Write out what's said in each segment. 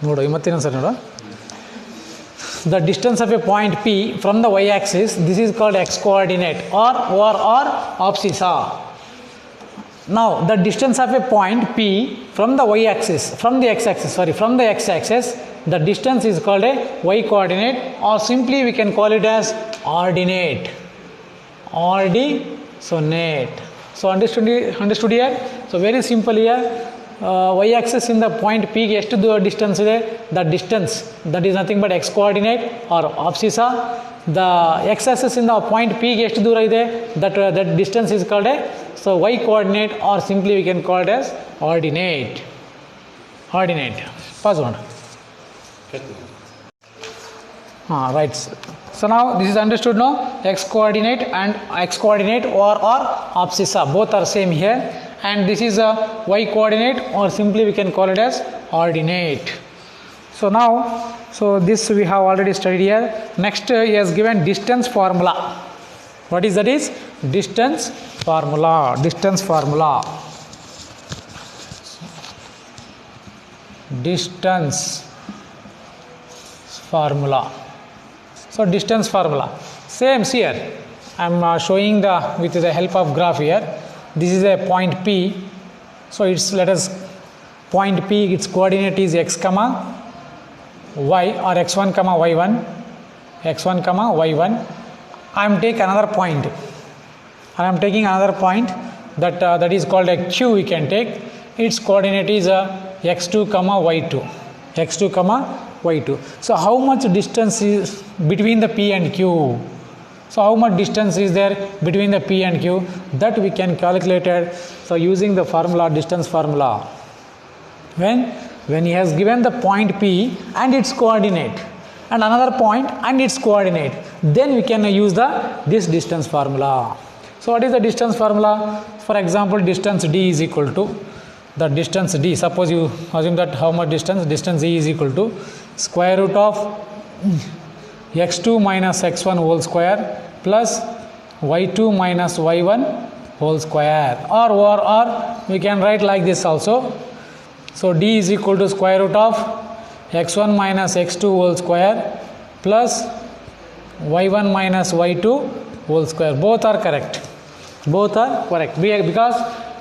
ನೋಡು ಮತ್ತೇನು ಸರ್ ನೋಡು. The distance of a point P from the y-axis, this is called x-coordinate or abscissa. Now, the distance of a point P from the y-axis, from the x-axis, the distance is called a y-coordinate, or simply we can call it as ordinate. Ordinate. So, understood here? So, very simple here. Y-axis in the point P ಎಷ್ಟು distance ಇದೆ, the distance that is nothing but x-coordinate or abscissa. The x-axis in the point P ಎಷ್ಟು ದೂರ ಇದೆ, that distance is called a y-coordinate, or simply we can call it as ordinate. Pause on. Right. So now this is understood now. X-coordinate or abscissa, both are same here. And this is a y-coordinate, or simply we can call it as ordinate. So now, this we have already studied here. Next he has given distance formula. What is that is? Distance formula. Distance formula. So distance formula. Same here. I am showing with the help of graph here. This is a point P. So it's, let us, point P, its coordinate is x comma y, or x1 comma y1. I am taking another point. That is called a Q. We can take its coordinate is x2 comma y2. So how much distance is between the P and Q? So how much distance is there between the P and Q? That we can calculate it. So using the formula, distance formula. When he has given the point P and its coordinate, and another point and its coordinate, then we can use this distance formula. So what is the distance formula? For example, distance D is equal to the distance D. Suppose you assume that how much distance? Distance D is equal to square root of x2 minus x1 whole square plus y2 minus y1 whole square, or we can write like this also. So D is equal to square root of x1 minus x2 whole square plus y1 minus y2 whole square. Both are correct. Because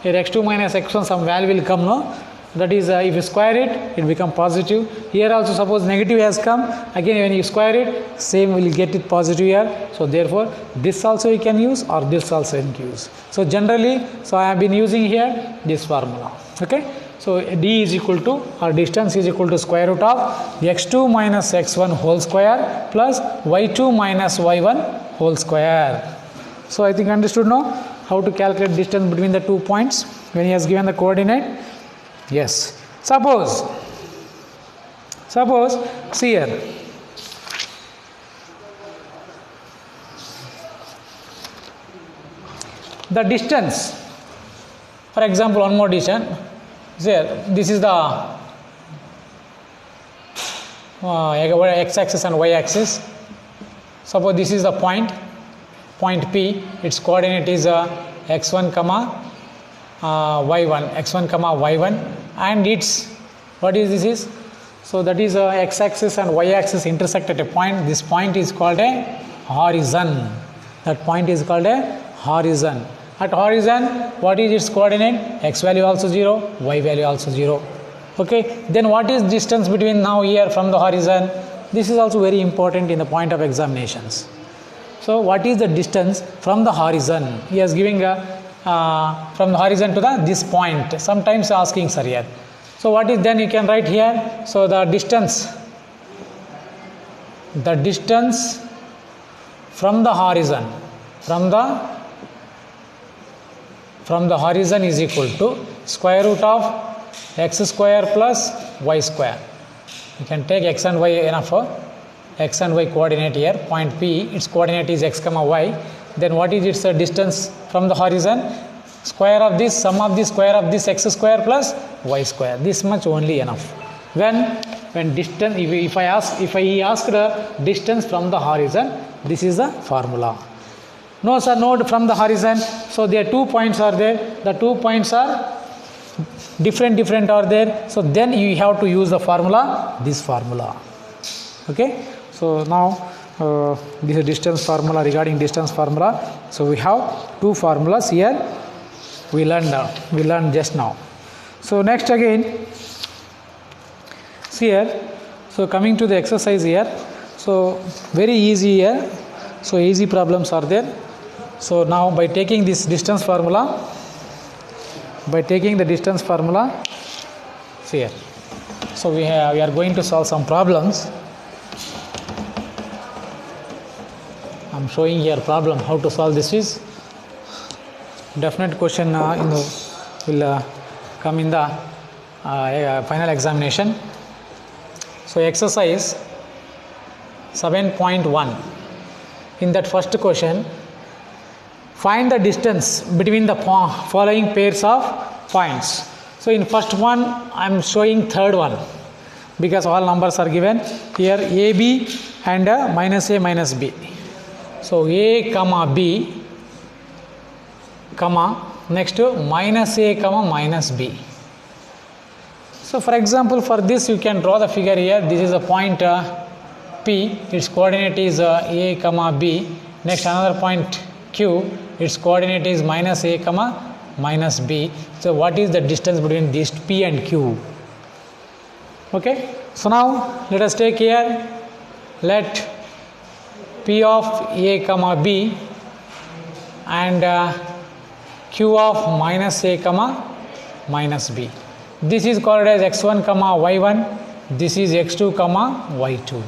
here x2 minus x1 some value will come, no? That is, if you square it become positive. Here also suppose negative has come, again when you square it, same will get it positive here. So therefore this also you can use, or this also you can use. So generally, I have been using here this formula. Okay. So D is equal to, or distance is equal to square root of x2 minus x1 whole square plus y2 minus y1 whole square. So I think understood now how to calculate distance between the 2 points when he has given the coordinate. Yes. Suppose see here, the distance, for example, one more distance here. This is the x-axis and y-axis. Suppose this is the point P. Its coordinate is x1 comma y1, and its, what is this is? So that is x-axis and y-axis intersect at a point. This point is called a horizon. That point is called a horizon. At horizon, what is its coordinate? X value also 0, y value also 0. Okay. Then what is distance between now here from the horizon? This is also very important in the point of examinations. So what is the distance from the horizon? He is giving from the horizon to this point. Sometimes asking sir here. So what is, then you can write here. So the distance from the horizon, from the horizon is equal to square root of x square plus y square. You can take x and y enough. X and y coordinate here. Point P, its coordinate is x comma y. Then what is its distance from the horizon? Square of this, sum of the square of this x square plus y square. This much only enough. When distance, if I ask the distance from the horizon, this is the formula. No sir, no from the horizon. So there are 2 points are there. The 2 points are different are there, so then you have to use the formula, this formula. Okay, so now this is distance formula. Regarding distance formula, so we have two formulas here we learned just now. So next again, see here, so coming to the exercise here, so very easy here, so easy problems are there. So now by taking this distance formula, see here, so we are going to solve some problems. I'm showing here problem how to solve this is definite question will come in the final examination. So exercise 7.1, in that first question, find the distance between the following pairs of points. So in first one I am showing third one because all numbers are given here, AB and minus A minus B. So A comma B comma next to minus A comma minus B. So for example, for this you can draw the figure here. This is a point P, its coordinate is A comma B. Next another point Q, its coordinate is minus A comma minus B. So what is the distance between these P and Q? Okay, so now let us take here, let P of A comma B and Q of minus A comma minus B. This is called as x1 comma y1, this is x2 comma y2.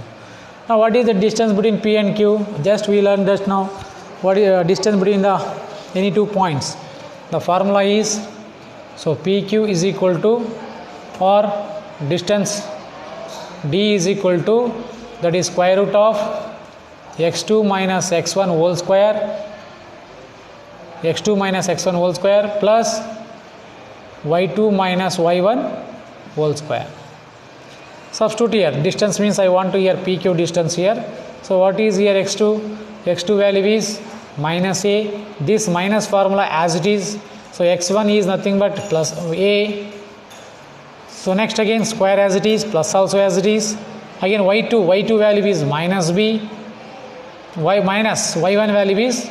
Now what is the distance between P and Q? Just we learned just now. What is the distance between the any 2 points? The formula is, so PQ is equal to, or distance D is equal to, that is square root of x2 minus x1 whole square, plus y2 minus y1 whole square. Substitute here, distance means I want to here PQ distance here. So what is here x2? x2 value is minus A, this minus formula as it is. So x1 is nothing but plus A. So next again square as it is, plus also as it is. Again y2 value is minus B, y1 value is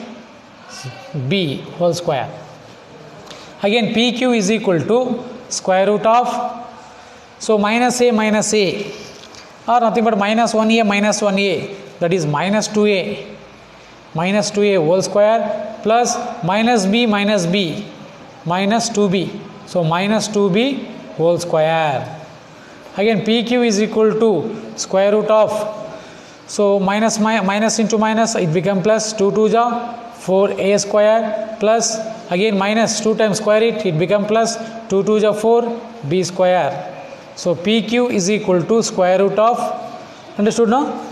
B whole square. Again PQ is equal to square root of, so minus A or nothing but minus 1A, that is minus 2A whole square, plus minus B minus 2B, so minus 2B whole square. Again PQ is equal to square root of, so minus into minus it become plus, 2 2 ja 4A square, plus again minus 2 times square it become plus, 2 2 ja 4B square. So PQ is equal to square root of, understood no?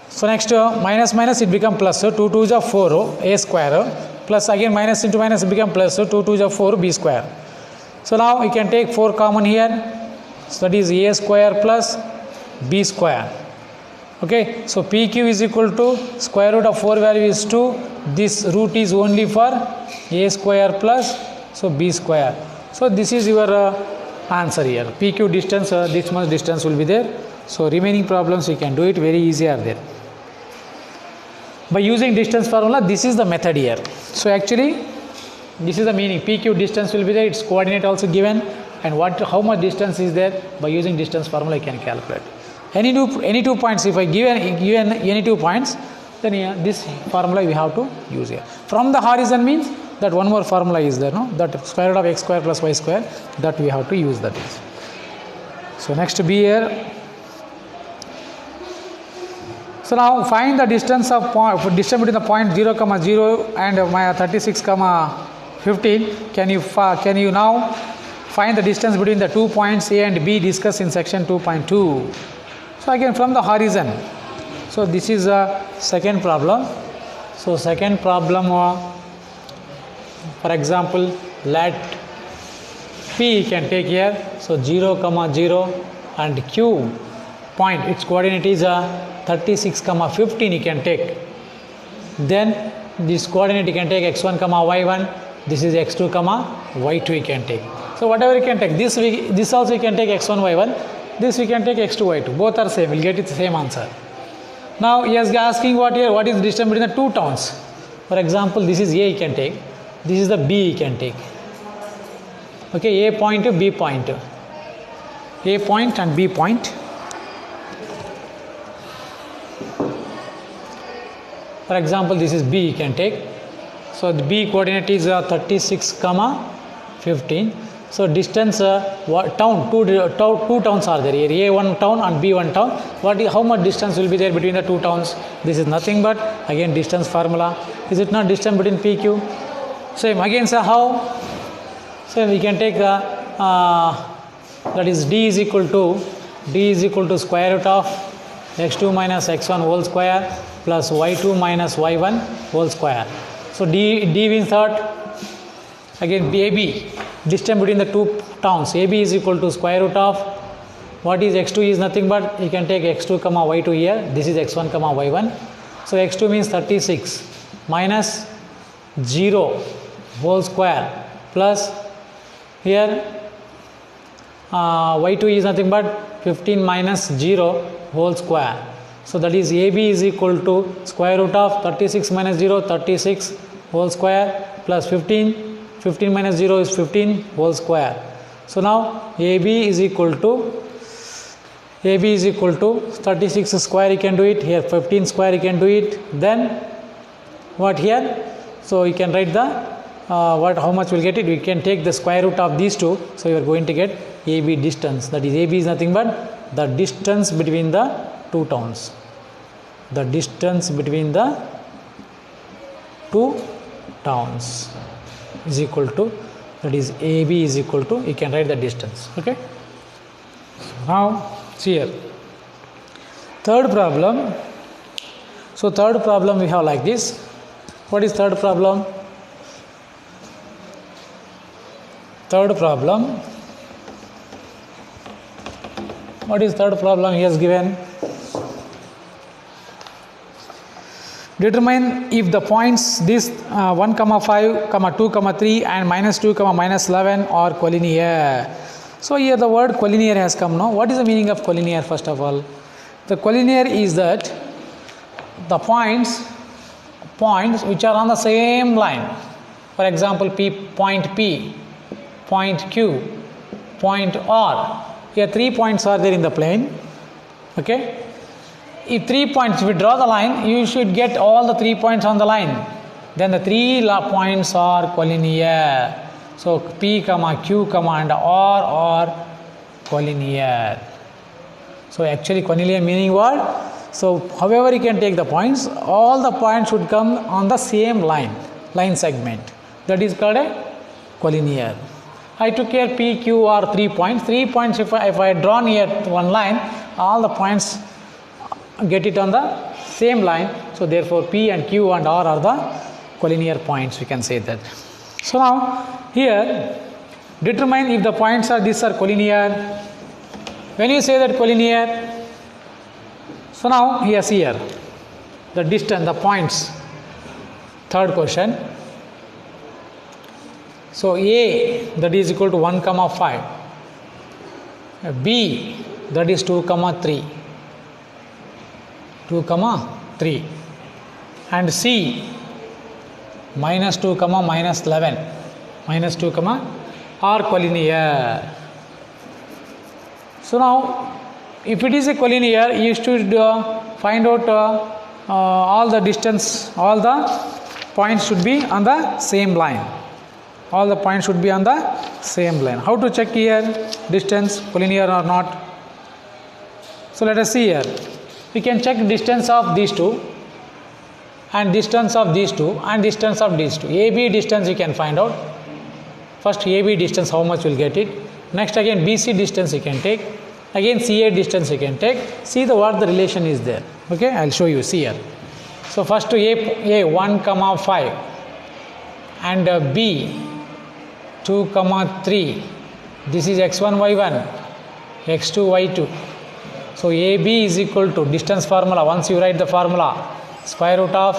So next minus it become plus, so 2 2 ja 4 A square, plus again minus into minus it become plus, so 2 2 ja 4B square. So now we can take 4 common here, so that is A square plus B square. Okay, so PQ is equal to square root of 4 value is 2, this root is only for A square plus, so B square. So this is your answer here. PQ distance, this much distance will be there. So remaining problems you can do it very easy are there. By using distance formula, this is the method here. So actually this is the meaning, PQ distance will be there, its coordinate also given, and how much distance is there. By using distance formula you can calculate. Any 2 points, if I given any 2 points, then this formula we have to use here. From the horizon means that one more formula is there, no? That square root of x square plus y square, that we have to use that is. So next B here. So now find the distance of distance between the point 0, 0 and 36, 15. Can you now find the distance between the 2 points A and B discussed in section 2.2. So again from the horizon. So this is a second problem. So second problem, for example, let P can take here. So 0, 0 and Q point, its coordinate is 36, 15 you can take. Then this coordinate you can take x1, y1. This is x2, y2 you can take. So whatever you can take, this also you can take x1, y1, this we can take x2, y2. Both are same, we'll get it the same answer. Now he is asking what is the distance between the two towns. For example, this is A you can take, this is the B you can take. Okay, A point to B point. A point and B point. For example, this is B you can take. So the B coordinate is 36, 15. So distance town, two towns are there here, A1 town and B1 town. How much distance will be there between the two towns? This is nothing but again distance formula. Is it not distance between PQ? Same again, so how? So we can take the that is D is equal to square root of x2 minus x1 whole square plus y2 minus y1 whole square. So D means that again AB, distance between the two towns, AB is equal to square root of what is x2 is nothing but you can take x2 comma y2 here, this is x1 comma y1. So x2 means 36 minus 0 whole square plus here y2 is nothing but 15 minus 0 whole square. So that is AB is equal to square root of 36 minus 0, 36 whole square plus 15 minus 0 is 15 whole square. So now AB is equal to 36 square you can do it, here 15 square you can do it, then what here? So you can write the how much we'll get it, we can take the square root of these two, so you are going to get AB distance, that is AB is nothing but the distance between the two towns. The distance between the two towns is equal to, that is AB is equal to, you can write the distance. Okay. Now see here, third problem. So third problem we have like this. What is third problem? Third problem. What is third problem he has given? Determine if the points this 1, 5, 2, 3 and minus 2, minus 11 are collinear. So here the word collinear has come now. What is the meaning of collinear first of all? The collinear is that the points which are on the same line. For example, point P, point Q, point R. Here 3 points are there in the plane. Okay. If 3 points, if we draw the line, you should get all the 3 points on the line. Then the 3 points are collinear. So P, Q, and R are collinear. So actually collinear meaning what? So however you can take the points, all the points should come on the same line segment. That is called a collinear. I took here P, Q, R 3 points. 3 points if I draw near one line, all the points get it on the same line. So therefore P and Q and R are the collinear points, we can say that. So now here determine if the points are these are collinear. When you say that collinear, so now here the distance, the points, third question. So A that is equal to 1, 5, B that is 2, 3, and C minus 2, minus 11, are collinear. So now if it is a collinear, you should find out all the distance, all the points should be on the same line. All the points should be on the same line. How to check here distance collinear or not? So let us see here. We can check distance of these two and distance of these two and distance of these two. AB distance you can find out. First AB distance how much will get it. Next again BC distance you can take. Again CA distance you can take. See what the relation is there. Okay, I will show you. See here. So first to A 1, 5 and B 2, 3. This is x1, y1, x2, y2. So AB is equal to distance formula. Once you write the formula, square root of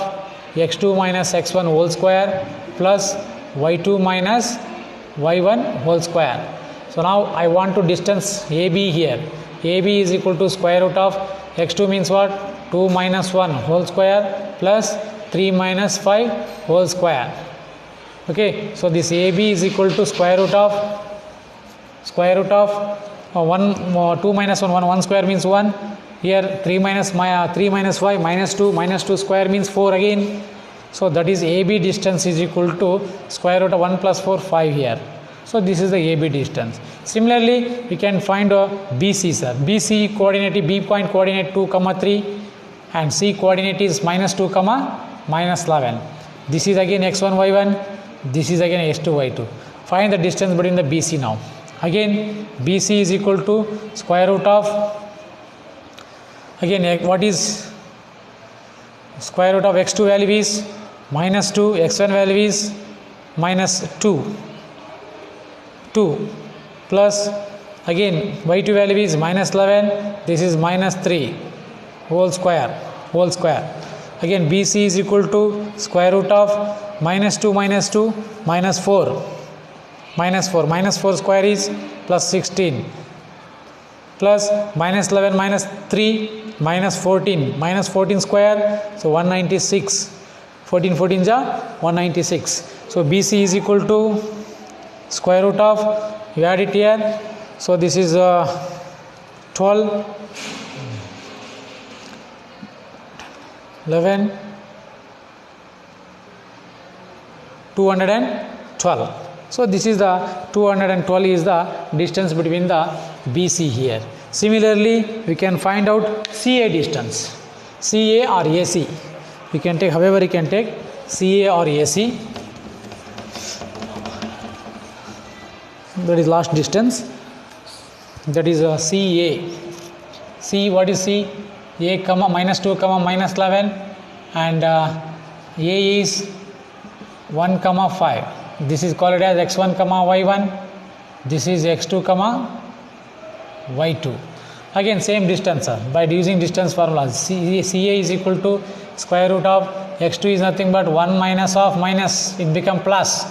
x2 minus x1 whole square plus y2 minus y1 whole square. So now I want to distance AB here. AB is equal to square root of x2 means what? 2 minus 1 whole square plus 3 minus 5 whole square. Okay, so this AB is equal to square root of 2 minus 1 square means 1. Here 3 minus 5 minus 2 square means 4 again. So that is AB distance is equal to square root of 1 plus 4, 5 here. So this is the AB distance. Similarly, we can find BC, sir. BC coordinate, B point coordinate 2, 3 and C coordinate is minus 2, minus 11. This is again x1, y1. This is again x2, y2. Find the distance between the BC now. Again, BC is equal to square root of, again what is square root of x2 value is minus 2, x1 value is minus 2 plus again y2 value is minus 11, this is minus 3 whole square. Again BC is equal to square root of minus 2 minus 4 square is plus 16 plus minus 11 minus 3 minus 14 square, so 196, 14 196. So BC is equal to square root of, you add it here, so this is 12, 11, 212. So this is the 212 is the distance between the BC here. Similarly, we can find out CA distance, CA or AC. We can take, however you can take CA or AC. That is last distance. That is CA. C, what is C? A comma minus 2 comma minus 11 and A is 1 comma 5. This is called as x1 comma y1. This is x2 comma y2. Again same distance, sir. By using distance formula, CA is equal to square root of x2 is nothing but 1 minus of minus, it become plus.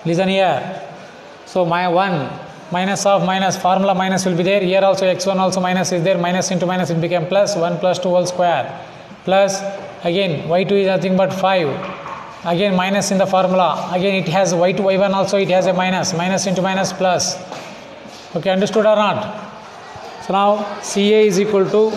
Listen here. So my 1 minus of minus, formula minus will be there. Here also x1 also minus is there. Minus into minus it became plus, 1 plus 2 whole square. Plus again y2 is nothing but 5. Again minus in the formula. Again it has y2, y1 also it has a minus. Minus into minus plus. Okay, understood or not? So now CA is equal to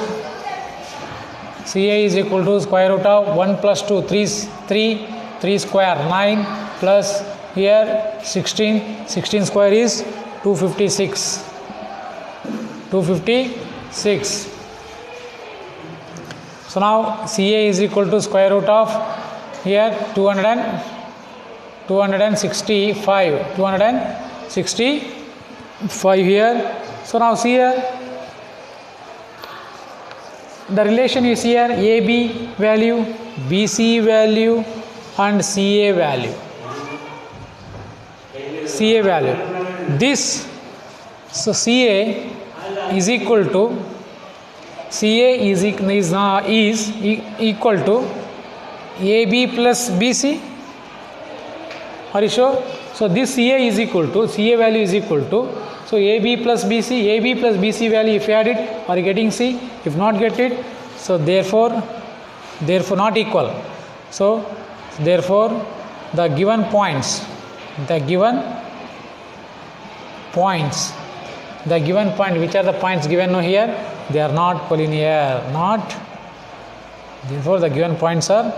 square root of 1 plus 2, 3 square, 9 plus here 16 square is 256. So now CA is equal to square root of here 265 here. So now see here the relation is here AB value, BC value and CA value. This, so CA is equal to equal to AB plus BC. Are you sure? So this CA is equal to, CA value is equal to, so AB plus BC value, if you add it, are you getting C? If not get it, so therefore not equal. So therefore the given points, which are the points given here, they are not collinear. Therefore the given points are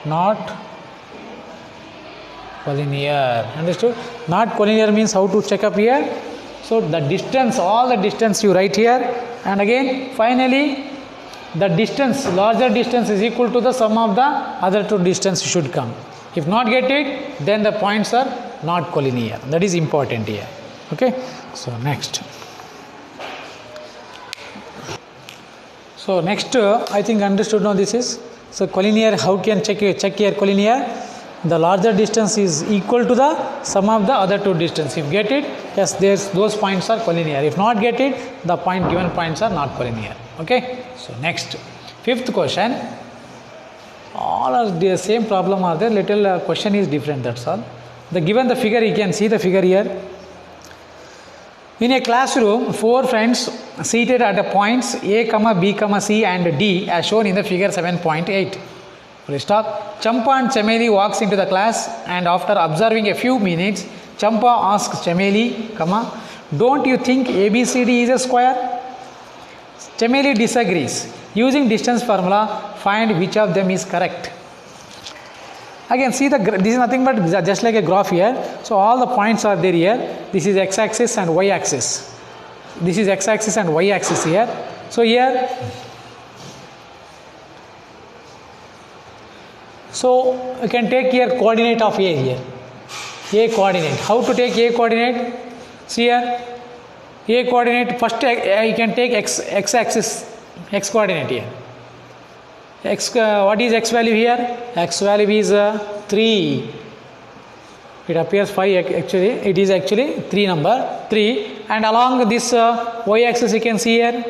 not collinear. Understood? Not collinear means how to check up here. So the distance, all the distance you write here, and again finally the distance, larger distance is equal to the sum of the other two distance should come. If not get it, then the points are not collinear. That is important here. Okay. So next. So next, I think understood now this is. So collinear, how can check here collinear? The larger distance is equal to the sum of the other two distance. If get it, yes, those points are collinear. If not get it, the given points are not collinear. Okay. So next, fifth question. all are the same problem are there, little question is different, that's all. The given the figure, you can see the figure here. In a classroom, 4 friends seated at the points A, B, C and D as shown in the figure 7.8. Full stop. Champa and Chameli walks into the class and after observing a few minutes, Champa asks Chameli, don't you think ABCD is a square? Chameli disagrees. Using distance formula, find which of them is correct. Again, see this is nothing but just like a graph here. So all the points are there here. This is x-axis and y-axis. This is x-axis and y-axis here. So here, so you can take here coordinate of A here. A coordinate. How to take A coordinate? See here. A coordinate, first you can take x-axis, x coordinate here. What is x value here? X value is 3. It appears 5 actually. It is actually 3 number 3. And along this y-axis you can see here.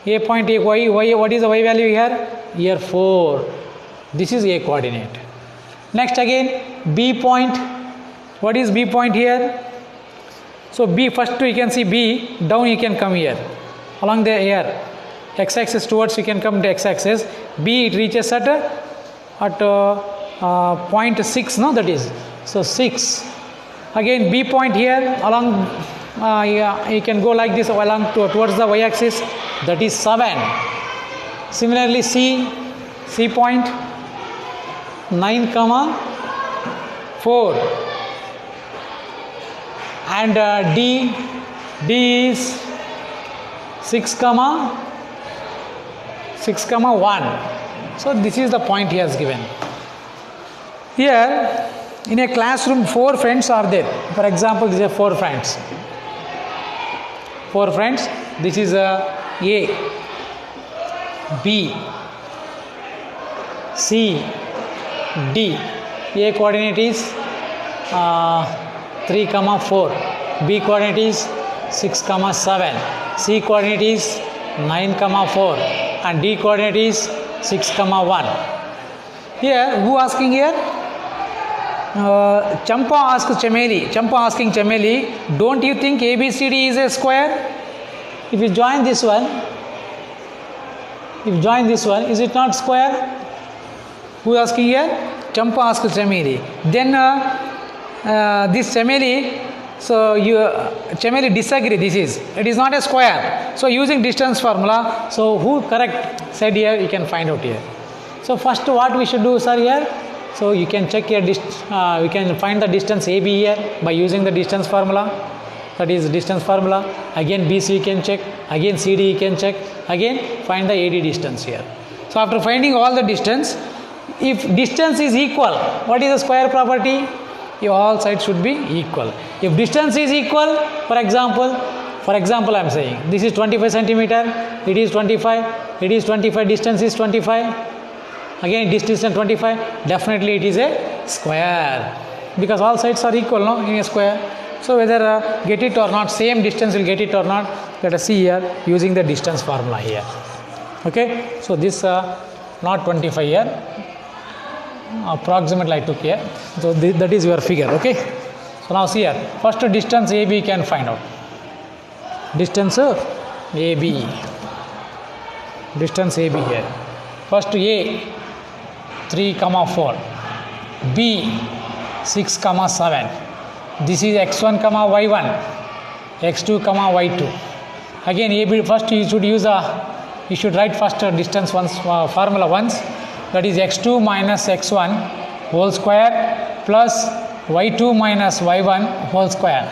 A point A y. What is the y value here? Here 4. This is A coordinate. Next again B point. What is B point here? So B, first you can see B, down you can come here, along the here, x-axis towards you can come to x-axis, B it reaches at point 6, no, that is, so 6, again B point here, along, you can go like this along towards the y-axis, that is 7, similarly C point, 9, 4, and D is 6, 1. So this is the point he has given. Here in a classroom 4 friends are there. For example, these are 4 friends. 4 friends. This is A, B, C, D. A coordinate is 3, 4. B coordinate is 6, 7. C coordinate is 9, 4. And D coordinate is 6, 1. Here, who asking here? Champa asks Chameli. Champa asking Chameli, don't you think ABCD is a square? If you join this one, is it not square? Who asking here? Champa asks Chameli. Then this Chameli, so Chameli disagree, it is not a square. So using distance formula, so who correct said here, you can find out here. So first what we should do, sir, here, so you can check here, we can find the distance AB here by using the distance formula, that is distance formula. Again BC you can check, again CD you can check, again find the AD distance here. So after finding all the distance, if distance is equal, what is the square property? All sides should be equal. If distance is equal, for example I am saying this is 25 centimeter, it is 25, distance is 25, again this distance 25, definitely it is a square because all sides are equal, no, in a square. So whether get it or not, same distance will get it or not, let us see here using the distance formula here. Okay, so this not 25 here, approximately I took here, so that is your figure. Okay, so now see here, first distance AB can find out. Distance AB, here. First A 3, 4, B 6, 7. This is x1, y1, x2, y2. Again AB, first you should write first distance once, formula once, that is x2 minus x1 whole square plus y2 minus y1 whole square.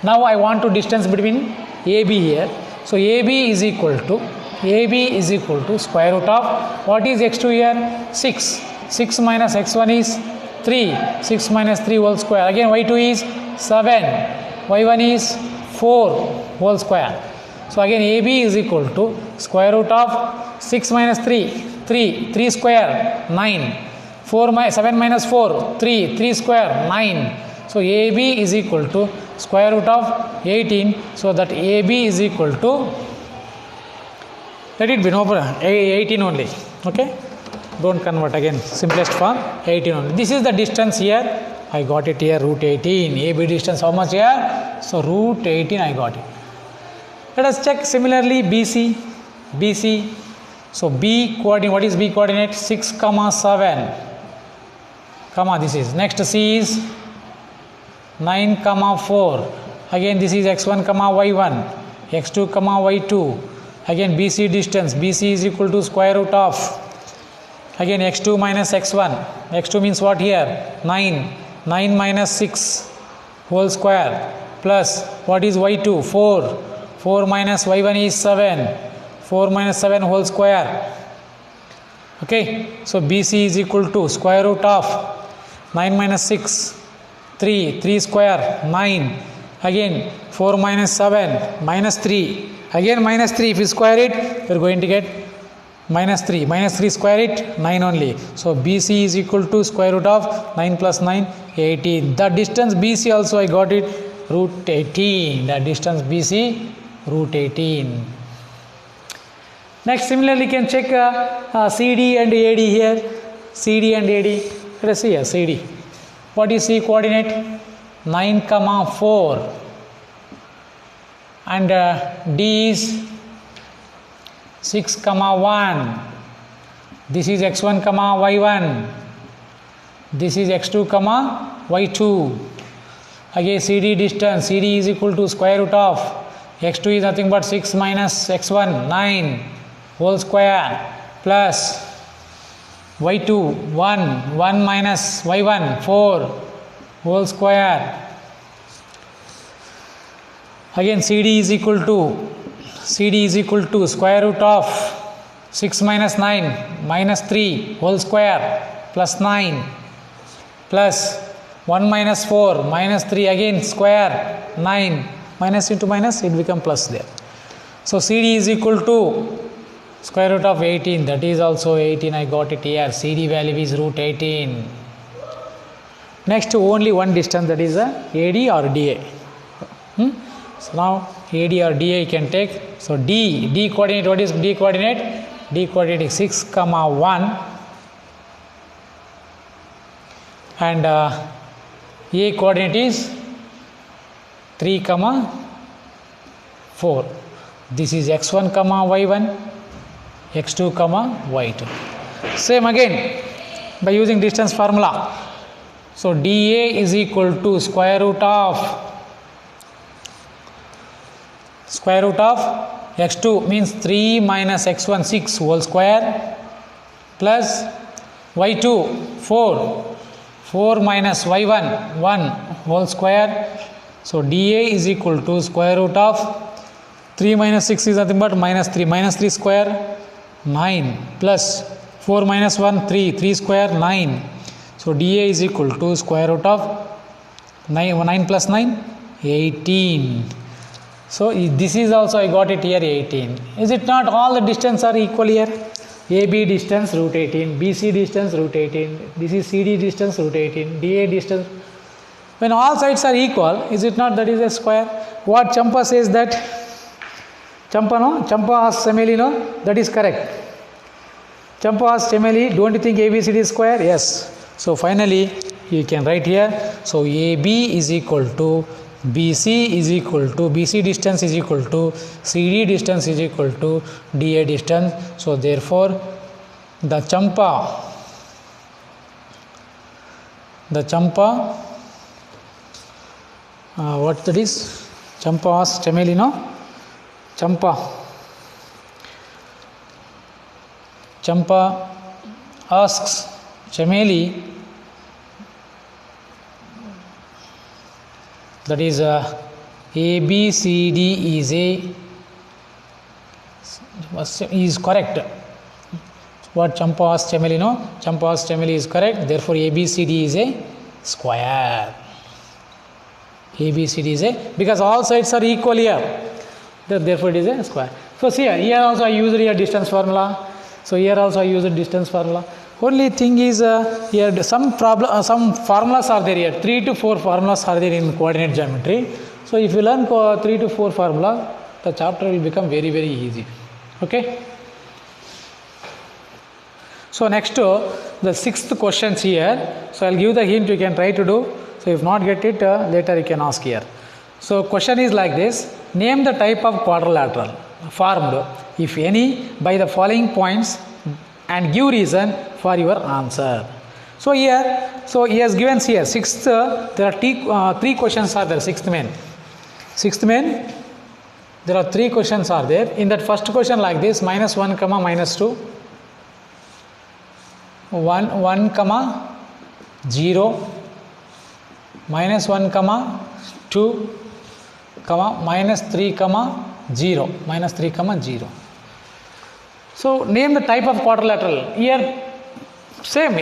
Now I want to distance between AB here. So AB is equal to square root of, what is x2 here? 6. 6 minus x1 is 3. 6 minus 3 whole square. Again y2 is 7. y1 is 4 whole square. So again AB is equal to square root of 6 minus 3 square 9, 7 minus 4 3 square 9. So AB is equal to square root of 18. So that AB is equal to, let it be no problem, 18 only. Okay, don't convert again, simplest form 18 only. This is the distance here, I got it here, root 18. AB distance how much here? So root 18 I got it. Let us check similarly BC. So B coordinate, what is B coordinate? 6, 7, comma this is. Next C is 9, 4. Again this is x1, y1, x2, y2. Again BC distance, BC is equal to square root of, again x2 minus x1. x2 means what here? 9 minus 6 whole square, plus what is y2? 4 minus y1 is 7, 4 minus 7 whole square. Okay, so BC is equal to square root of 9 minus 6, 3 square, 9. Again 4 minus 7, minus 3. Again minus 3, if you square it, you are going to get minus 3. Minus 3 square it, 9 only. So BC is equal to square root of 9 plus 9, 18. The distance BC also I got it, root 18. The distance BC, root 18. Next, similarly, you can check CD and AD here. CD and AD. Let us see here, CD. What is C coordinate? 9, 4. And D is 6, 1. This is x1, y1. This is x2, y2. Again CD distance, CD is equal to square root of x2 is nothing but 6 minus x1, 9 whole square, plus y2 1 minus y1 4 whole square. Again CD is equal to square root of 6 minus 9 minus 3 whole square plus 9 plus 1 minus 4 minus 3 again square 9 minus into minus it become plus there. So CD is equal to square root of 18, that is also 18. I got it here. CD value is root 18. Next, only one distance, that is AD or DA. So now AD or DA you can take. So D coordinate, what is D coordinate? D coordinate is 6, 1 and A coordinate is 3, 4. This is x1, y1, x2, y2. Same again by using distance formula. So dA is equal to square root of x2 means 3 minus x1 6 whole square plus y2 4 minus y1 1 whole square. So dA is equal to square root of 3 minus 6 is nothing but minus 3 square 9 plus 4 minus 1 3 square 9. So dA is equal to square root of 9 plus 9 18. So this is also I got it here 18. Is it not all the distance are equal here? AB distance root 18, BC distance root 18, this is CD distance root 18, DA distance. When all sides are equal, is it not that is a square? What Champa says that? Champa asks Semeli, no? That is correct. Champa asks Semeli, don't you think ABCD is square? Yes. So finally, you can write here. So AB is equal to BC is equal to BC distance is equal to CD distance is equal to DA distance. So therefore, the Champa what that is? Champa asks Semeli, no? Champa asks Semeli, that is ABCD is correct. What Champa asks Semeli, no? Champa asks Semeli is correct. Therefore, ABCD is a square. ABCD is a, because all sides are equal here. Therefore, it is a square. So see here also I used here distance formula. So here also I used distance formula. Only thing is here some formulas are there here. 3 to 4 formulas are there in coordinate geometry. So if you learn 3 to 4 formula, the chapter will become very, very easy. Okay. So next the sixth questions here. So I'll give the hint, you can try to do. So if not get it, later you can ask here. So question is like this: name the type of quadrilateral formed, if any, by the following points and give reason for your answer. So here, so he has given here sixth. There are three questions are there. Sixth main. There are three questions are there. In that first question like this: -1, -2, 1, 0, -1, -2, -3, 0. So name the type of quadrilateral. Here same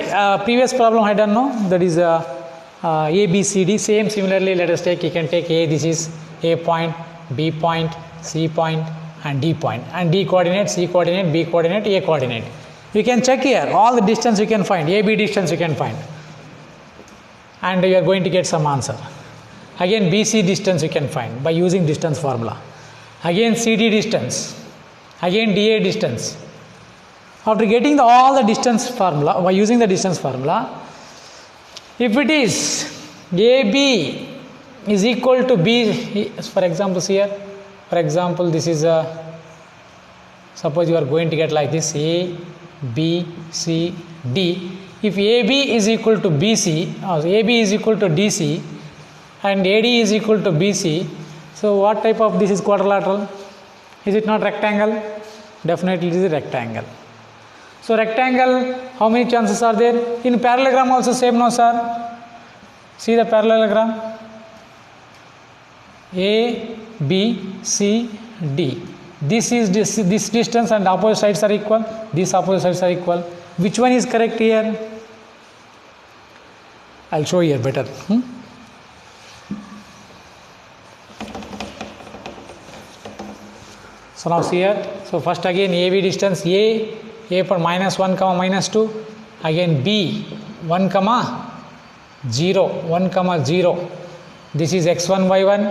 previous problem I don't know, that is A, B, C, D. Same similarly, let us take, you can take A, this is A point, B point, C point and D point, and D coordinate, C coordinate, B coordinate, A coordinate. You can check here all the distance you can find, AB distance you can find, and you are going to get some answer. Again BC distance you can find by using distance formula. Again CD distance, again DA distance. After getting all the distance formula, by using the distance formula, if it is AB is equal to B, for example here, for example this is suppose you are going to get like this: A, B, C, D. If AB is equal to BC, AB is equal to DC, and AD is equal to BC, so what type of this is quadrilateral? Is it not rectangle? Definitely it is a rectangle. So rectangle, how many chances are there? In parallelogram also same, no sir? See the parallelogram: A, B, C, D. This is this distance and opposite sides are equal. These opposite sides are equal. Which one is correct here? I'll show here better. So now see here. So first again AB distance A for -1, -2. Again B 1, 0, 1, 0. This is x1, y1,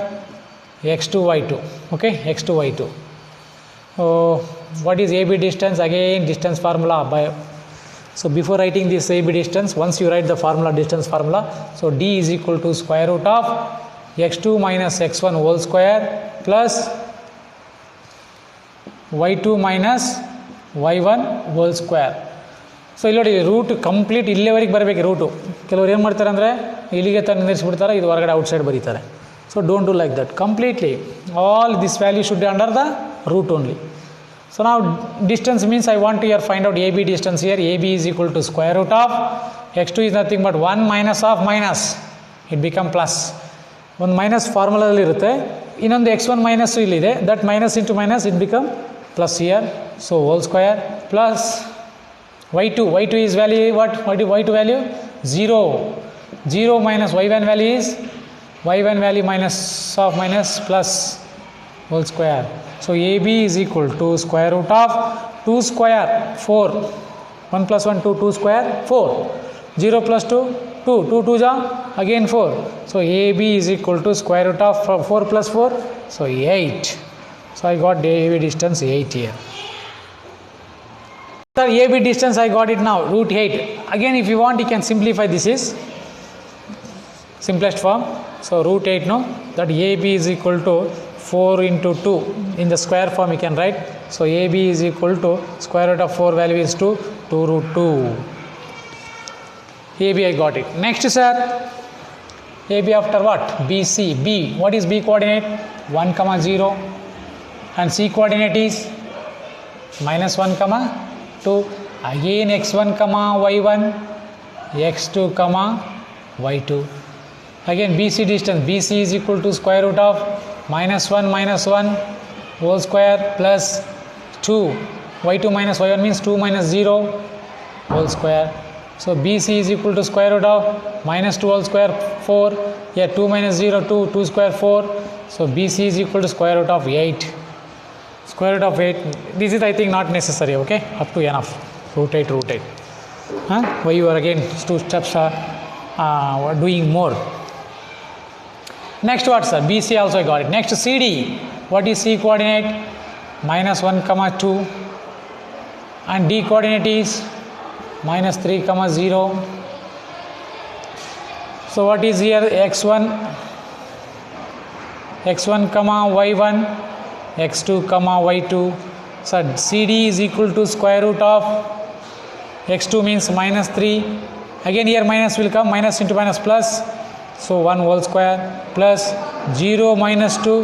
x2, y2. Okay, x2, y2. What is AB distance? Again distance formula. So before writing this AB distance, once you write the formula, distance formula, so D is equal to square root of x2 minus x1 whole square plus y2 minus y1 whole square. So ಇಲ್ಲಿ ನೋಡಿ, root complete ಇಲ್ಲಿವರೆಗೆ ಬರಬೇಕು. Route ಕೆಲವರು ಏನು ಮಾಡ್ತಾರೆ ಅಂದರೆ ಇಲ್ಲಿಗೆ ತಂದು ನಿಲ್ಲಿಸ್ಬಿಡ್ತಾರೆ, ಇದು ಹೊರಗಡೆ ಔಟ್ಸೈಡ್ ಬರೀತಾರೆ. So don't do like that. Completely all this value should be under the root only. So now distance means I want to here find out AB distance here. AB is equal to square root of x2 is nothing but 1 minus of minus, it become plus. ಒಂದು minus ಫಾರ್ಮುಲಾದಲ್ಲಿ ಇರುತ್ತೆ, ಇನ್ನೊಂದು x1 minus ಇಲ್ಲಿದೆ, that minus into minus it become plus here. So whole square plus y2 is value what y2 value 0 minus y1 value is y1 value minus of minus plus whole square. So AB is equal to square root of 2 square 4, 1 plus 1 2, 2 square 4, 0 plus 2 2, 2 2 ja again 4. So AB is equal to square root of 4 plus 4, so 8. So I got the AB distance 8 here. Sir, AB distance I got it now, root 8. Again if you want you can simplify, this is simplest form. So root 8, no, that AB is equal to 4 into 2 in the square form you can write. So AB is equal to square root of 4 value is 2 root 2. AB I got it. Next sir, AB after what? BC. B, what is B coordinate? 1, 0, and C coordinate is -1, 2. Again x1, y1, x2, y2. Again BC distance, BC is equal to square root of -1 whole square plus 2. y2 minus y1 means 2 minus 0 whole square. So BC is equal to square root of -2 whole square 4. Here 2 minus 0 2 square 4. So BC is equal to square root of 8. Square root of 8. This is I think not necessary. Okay, up to enough. Root 8. Why you are again 2 steps doing more. Next what sir? BC also I got it. Next CD. What is C coordinate? -1, 2. And D coordinate is minus 3 comma 0. So what is here? x1 comma y1, x2 comma y2. So CD is equal to square root of x2 means minus 3. Again here minus will come, minus into minus plus. So 1 whole square plus 0 minus 2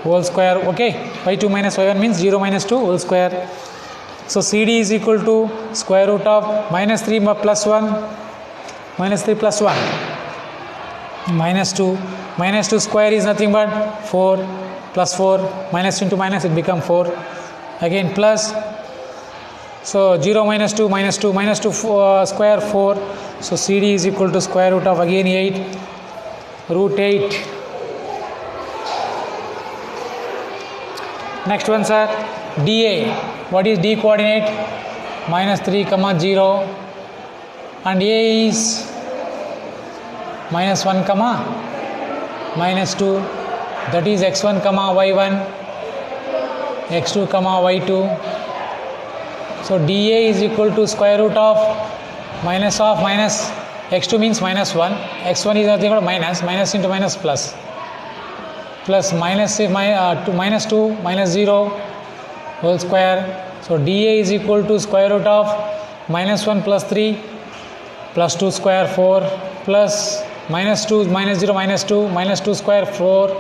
whole square. Okay, y2 minus y1 means 0 minus 2 whole square. So CD is equal to square root of minus 3 plus 1, minus 3 plus 1, minus 2. Minus 2 square is nothing but 4 plus 4, minus into minus it become 4. Again plus, so 0 minus 2 minus 2 minus 2 square 4. So CD is equal to square root of again 8, root 8. Next one, sir, DA. What is D coordinate? Minus 3 comma 0, and A is minus 1 comma minus 2, that is x1 comma y1, x2 comma y2. So DA is equal to square root of minus x2 means minus 1, x1 is nothing but minus into minus plus minus 2 minus 0 whole square. So DA is equal to square root of minus 1 plus 3 plus 2 square 4 plus minus 2 minus 0 minus 2 minus 2 square 4.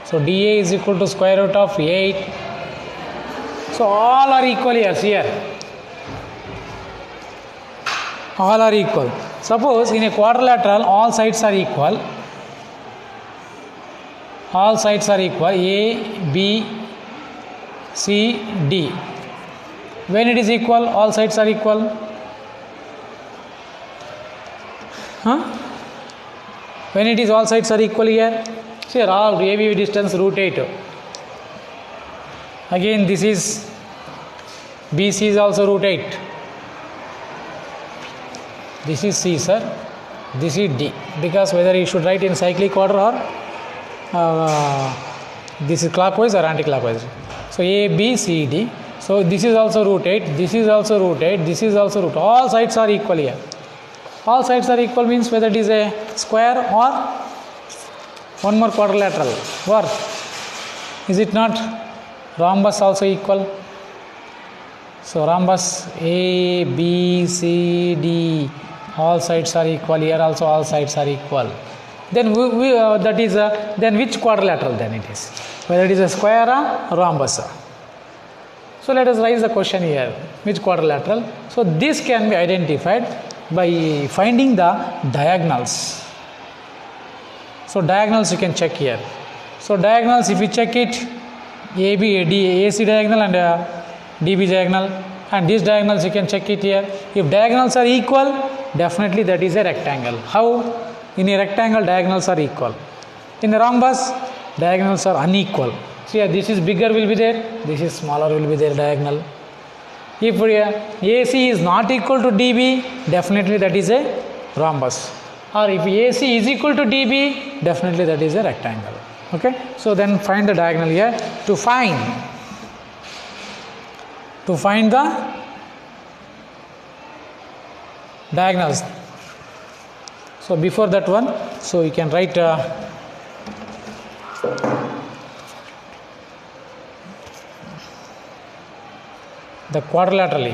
So DA is equal to square root of 8. So all are equal here. All are equal. Suppose in a quadrilateral all sides are equal. All sides are equal, A, B, C, D. When it is equal, all sides are equal. When it is all sides are equal here, see all AB distance root 8. Again this is BC is also root 8. This is C, sir. This is D. Because whether you should write in cyclic order or this is clockwise or anti-clockwise. So A, B, C, D. So this is also root 8. This is also root 8. This is also root. All sides are equal here. All sides are equal means whether it is a square or one more quadrilateral. Or is it not? Rhombus also equal. So rhombus A, B, C, D. All sides are equal. Here also all sides are equal. Then then which quadrilateral then it is? Whether it is a square or rhombus. So let us raise the question here. Which quadrilateral? So this can be identified by finding the diagonals. So diagonals you can check here. So diagonals, if you check it, AC diagonal and DB diagonal, and these diagonals you can check it here. If diagonals are equal, definitely that is a rectangle. How? In a rectangle diagonals are equal. In a rhombus diagonals are unequal. See here, this is bigger will be there, this is smaller will be there diagonal. If AC is not equal to DB, definitely that is a rhombus. Or if AC is equal to DB, definitely that is a rectangle. Okay, so then find the diagonal here. To find the diagonals. So before that one, so you can write the quadrilateral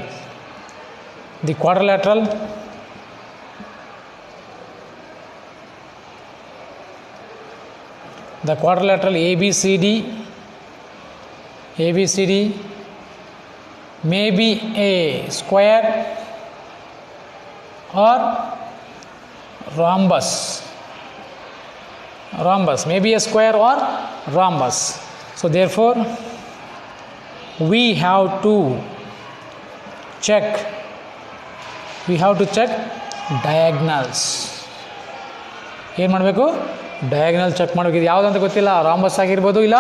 ABCD may be a square or rhombus may be a square or rhombus. So therefore we have to check diagonals. ಏನು ಮಾಡಬೇಕು? Diagonal check ಮಾಡಬೇಕು. ಇದು ಯಾವುದಂತ ಗೊತ್ತಿಲ್ಲ, rhombus ಆಗಿರ್ಬೋದು ಇಲ್ಲ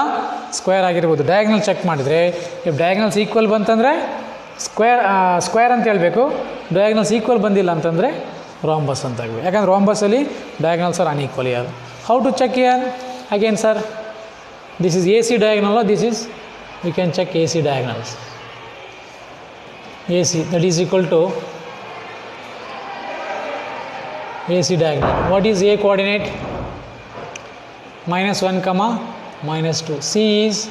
square ಆಗಿರ್ಬೋದು. Diagonal check ಮಾಡಿದರೆ ಇಫ್ ಡಯಾಗ್ನಲ್ಸ್ ಈಕ್ವಲ್ ಬಂತಂದರೆ ಸ್ಕ್ವೇರ್ ಅಂತ ಹೇಳಬೇಕು. ಡಯಾಗ್ನಲ್ಸ್ ಈಕ್ವಲ್ ಬಂದಿಲ್ಲ ಅಂತಂದರೆ ರಾಂಬಸ್ ಅಂತ ಆಗಬೇಕು. ಯಾಕಂದರೆ ರಾಂಬಸ್ಸಲ್ಲಿ diagonals are unequal here. How to check here? Again sir, this is AC diagonal, this is we can check AC diagonals. AC that is equal to AC diagonal. What is A coordinate? -1 comma -2. C is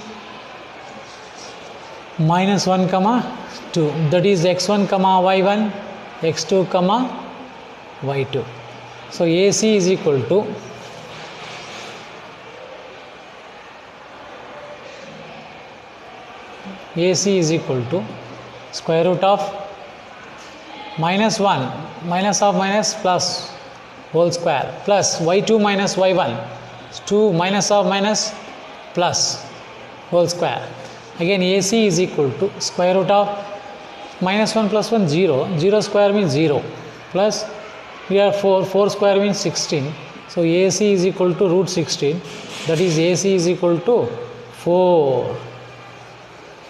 -1 comma 2. That is x1 comma y1, x2 comma y2. So AC is equal to square root of -1 minus of minus plus whole square plus y2 minus y1 2 minus of minus plus whole square. Again AC is equal to square root of -1 plus 1 0, 0 square means 0 plus here 4 square means 16. So AC is equal to root 16, that is AC is equal to 4.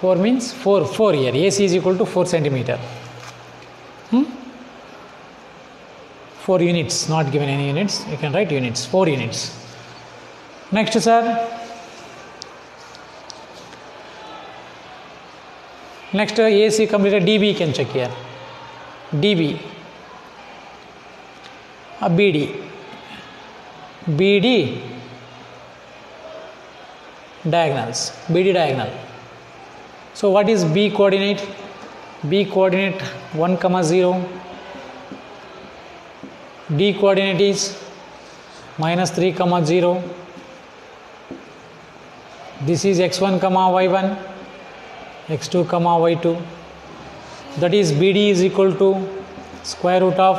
4 means 4 here. AC is equal to 4 centimeter. 4 units, not given any units. You can write units, 4 units. Next, sir. Next, AC completed. DB you can check here. DB. BD diagonals. BD diagonal. So what is B coordinate? B coordinate 1 comma 0. D coordinate is -3 comma 0. This is x1 comma y1, x2 comma y2. That is BD is equal to square root of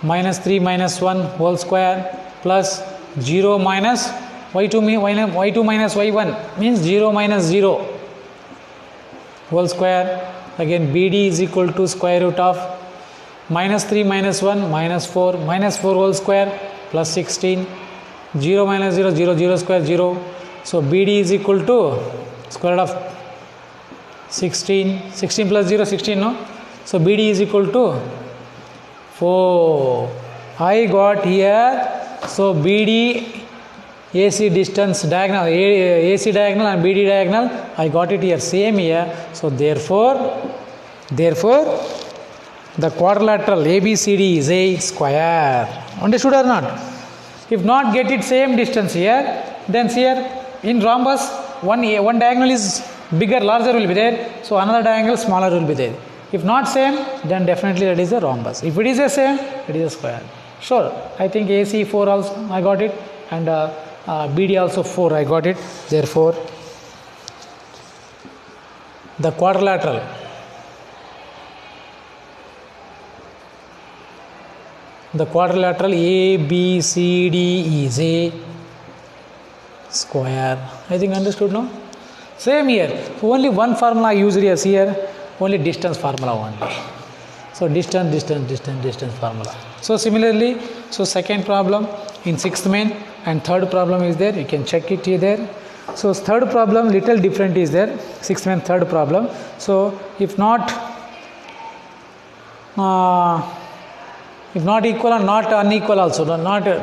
-3 minus 1 whole square plus 0 minus y2 minus y1 means 0 minus 0 whole square. Again BD is equal to square root of -3 minus 1 minus 4 whole square plus 16. 0 minus 0 0 0 square 0. So BD is equal to square root of 16 plus 0 16, no? So BD is equal to 4. I got here. So BD AC distance diagonal, AC diagonal and BD diagonal, I got it here, same here. So therefore the quadrilateral ABCD is a square. Understood or not? If not get it same distance here, then here in rhombus one diagonal is bigger, larger will be there. So another diagonal smaller will be there. If not same, then definitely that is a rhombus. If it is the same, it is a square. Sure, I think AC 4 also I got it, and BD also 4 I got it. Therefore the quadrilateral ABCD is a square. I think understood, no? Same here. Only one formula I used here, only distance formula only. So distance formula. So similarly, so second problem in sixth main and third problem is there. You can check it here there. So third problem little different is there. Sixth main third problem. So if not equal or not unequal also,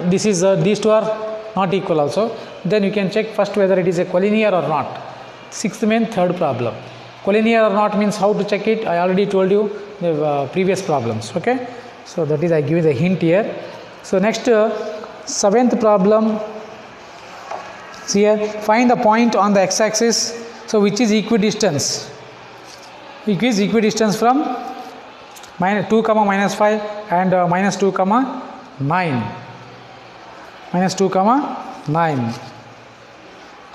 this is these two are not equal also, then you can check first whether it is a collinear or not. Sixth main third problem. Collinear or not means how to check it, I already told you the previous problems. Okay, so that is I give you the hint here. So next seventh problem, see here, find the point on the x-axis, so which is equidistance. It is equidistance from -2 comma -5 and -2 comma 9. -2 comma 9.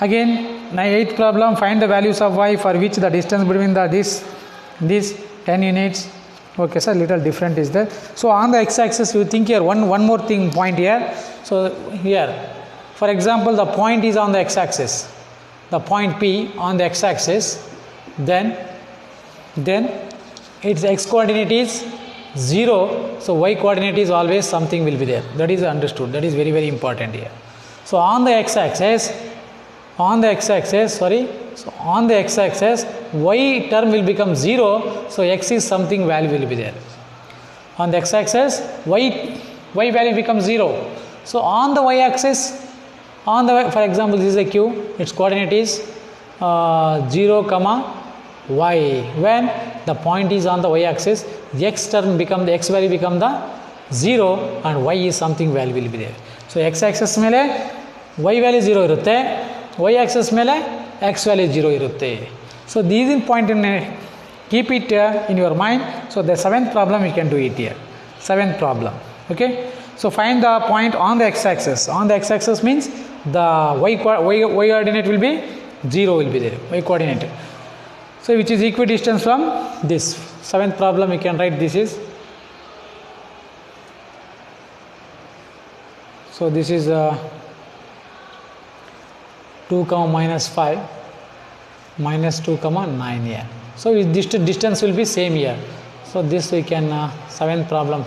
Again, eighth problem, find the values of y for which the distance between this 10 units. Okay, sir, little different is there. So on the x-axis, you think here one more thing point here. So here, for example, the point is on the x-axis, the point P on the x-axis, then its x coordinate is 0, so y coordinate is always something will be there. That is understood. That is very, very important here. So on the x-axis, y term will become 0, so x is something value will be there. On the x-axis, y value becomes 0. So on the y-axis, for example, this is a q, its coordinate is 0 comma y. When the point is on the y-axis, the x value become the 0 and y is something value will be there. So x axis ಮೇಲೆ y value 0 ಇರುತ್ತೆ, y axis ಮೇಲೆ x value 0 ಇರುತ್ತೆ. So these in point in keep it in your mind. So the seventh problem you can do it here. Seventh problem. Okay. So find the point on the x axis. On the x axis means the y coordinate will be 0 will be there. Y coordinate. So which is equidistant from this. Seventh problem you can write this is. So this is 2 comma minus 5 minus 2 comma 9 here. So this distance will be same here. So this we can seventh problem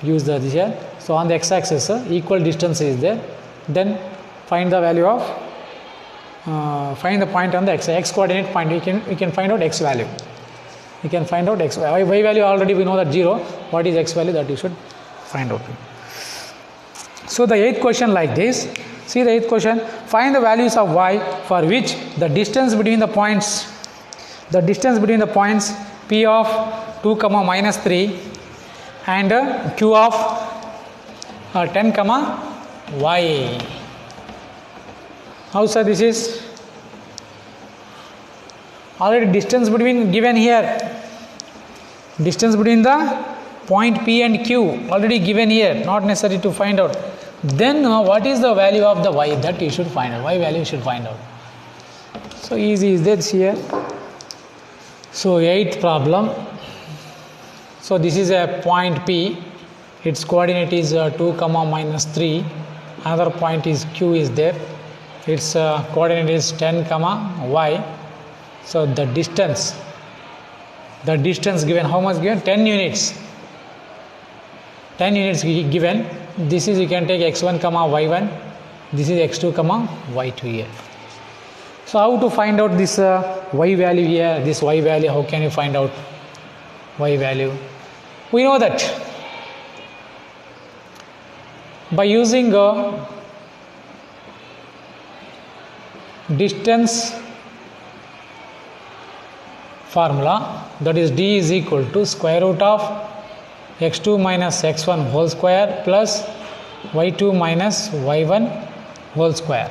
use this here. So on the x axis equal distance is there. Then find the value of find the point on the x coordinate point. We can find out x value. We can find out x y value already we know that 0. What is x value that you should find out. So the eighth question like this. See the eighth question. Find the values of y for which the distance between the points p of 2 comma minus 3 and q of 10 comma y. How sir this is? Already distance between given here. Distance between the point p and q already given here. Not necessary to find out. Then what is the value of the y that you should find out? Y value you should find out. So easy is this here. So eighth problem. So this is a point P. Its coordinate is 2 comma minus 3. Another point is Q is there. Its coordinate is 10 comma y. So the distance given, how much given? 10 units. 10 units given. This is you can take x1 comma y1. This is x2 comma y2 here. So how to find out this y value here? This y value, how can you find out y value? We know that by using distance formula, that is d is equal to square root of x2 minus x1 whole square plus y2 minus y1 whole square.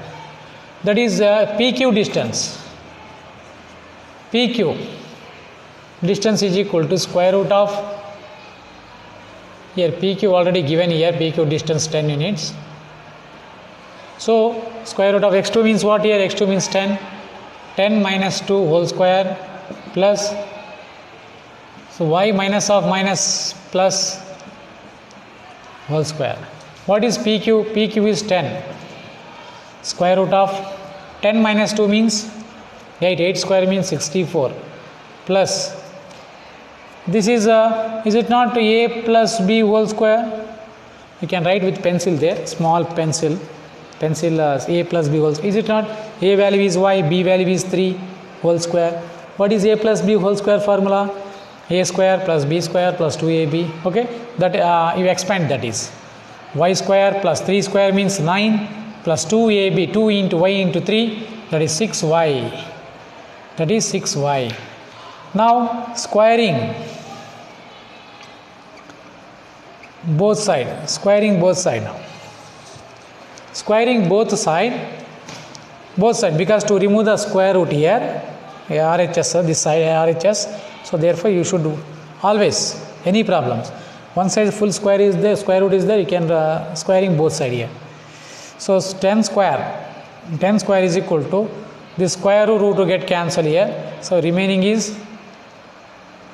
That is PQ distance. PQ distance is equal to square root of, here PQ already given here, PQ distance 10 units. So square root of x2 means what here? X2 means 10. 10 minus 2 whole square plus, so y minus of minus plus whole square. What is PQ? PQ is 10. Square root of 10 minus 2 means 8. 8 square means 64 plus, this is it not a plus b whole square? You can write with pencil there, small pencil a plus b whole square. Is it not? A value is y, b value is 3 whole square. What is a plus b whole square formula? A square plus b square plus 2ab. Okay, that you expand, that is y square plus 3 square means 9 plus 2ab, 2 into y into 3, that is 6y. That is 6y. Now squaring both side. Squaring both side now. Squaring both side, because to remove the square root here, RHS, this side RHS. So therefore you should always, any problems, one side full square is there, square root is there, you can squaring both side here. So 10 square is equal to, this square root to get cancelled here. So remaining is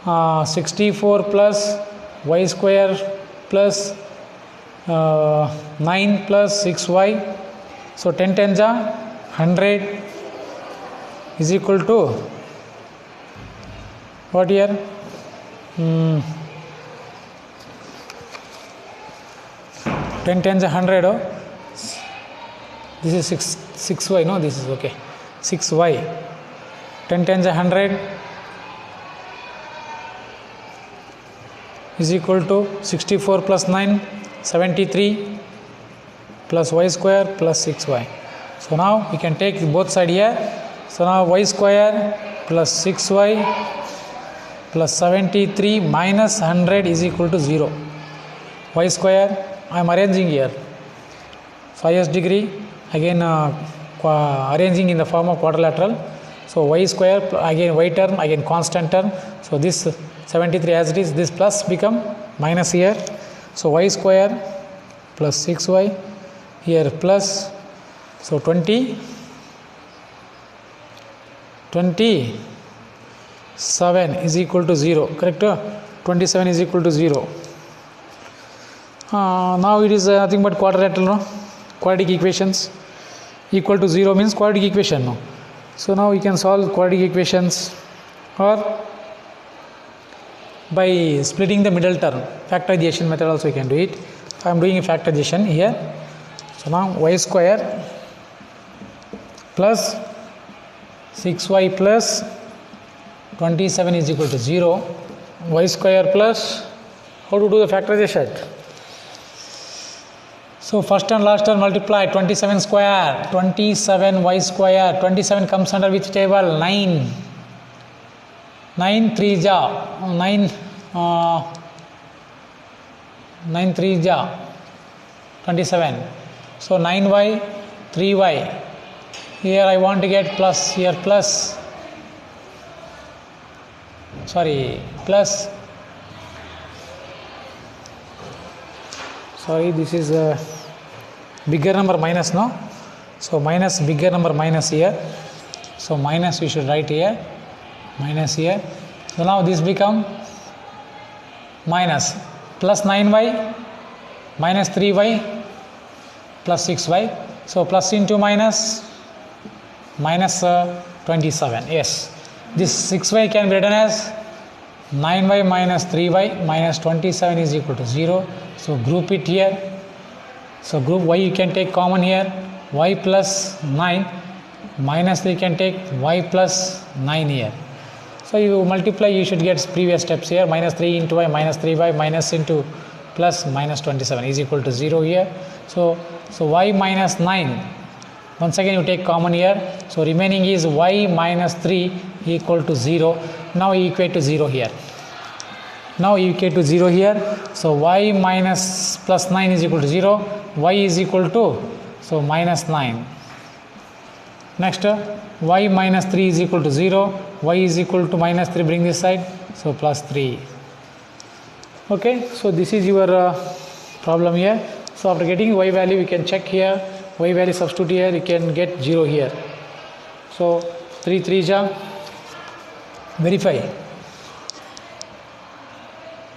64 plus y square plus 9 plus 6y. So 10 tens are 100 is equal to what here? 10 tens are 100. Oh, this is 6y. No, this is okay. 6y. 10 tens are 100 is equal to 64 plus 9, 73 plus y square plus 6y. So now we can take both side here. So now y square plus 6y plus 73 minus 100 is equal to 0. Y square, I am arranging here. Highest degree, again arranging in the form of quadrilateral. So y square, again y term, again constant term. So this 73 as it is, this plus become minus here. So y square plus 6y, here plus, so 27 is equal to 0, correct? 27 is equal to 0. Now it is nothing but quadrilateral, no? Quadratic equations. Equal to 0 means quadratic equation, no? So now we can solve quadratic equations or by splitting the middle term. Factorization method also we can do it. I am doing a factorization here. So now y square plus 6y plus 27 is equal to 0. Y square plus, how to do the factorization? So first and last term multiply, 27 square, 27 y square, 27 comes under which table? 9. 9 3 ja, 9 3 ja, 27. So 9y, 3y. Here I want to get plus, here plus, plus, this is a bigger number minus, no? So minus, bigger number minus here. So minus we should write here, minus here. So now this become minus, plus 9y, minus 3y, plus 6y. So plus into minus, minus 27. Yes, this 6y can be written as 9y minus 3y minus 27 is equal to 0. So group it here. So group y you can take common here, y plus 9 minus 3 can take y plus 9 here. So you multiply, you should get previous steps here, minus 3 into y minus 3y minus into plus minus 27 is equal to 0 here. So y minus 9, once again you take common here, so remaining is y minus 3 equal to 0. Now equate to 0 here. Now equate to 0 here. So y minus plus 9 is equal to 0. Y is equal to, so minus 9. Next y minus 3 is equal to 0. Y is equal to minus 3, bring this side, so plus 3. Okay, so this is your problem here. So after getting y value, we can check here, y value substitute here, you can get 0 here. So 3 3 ja, verify.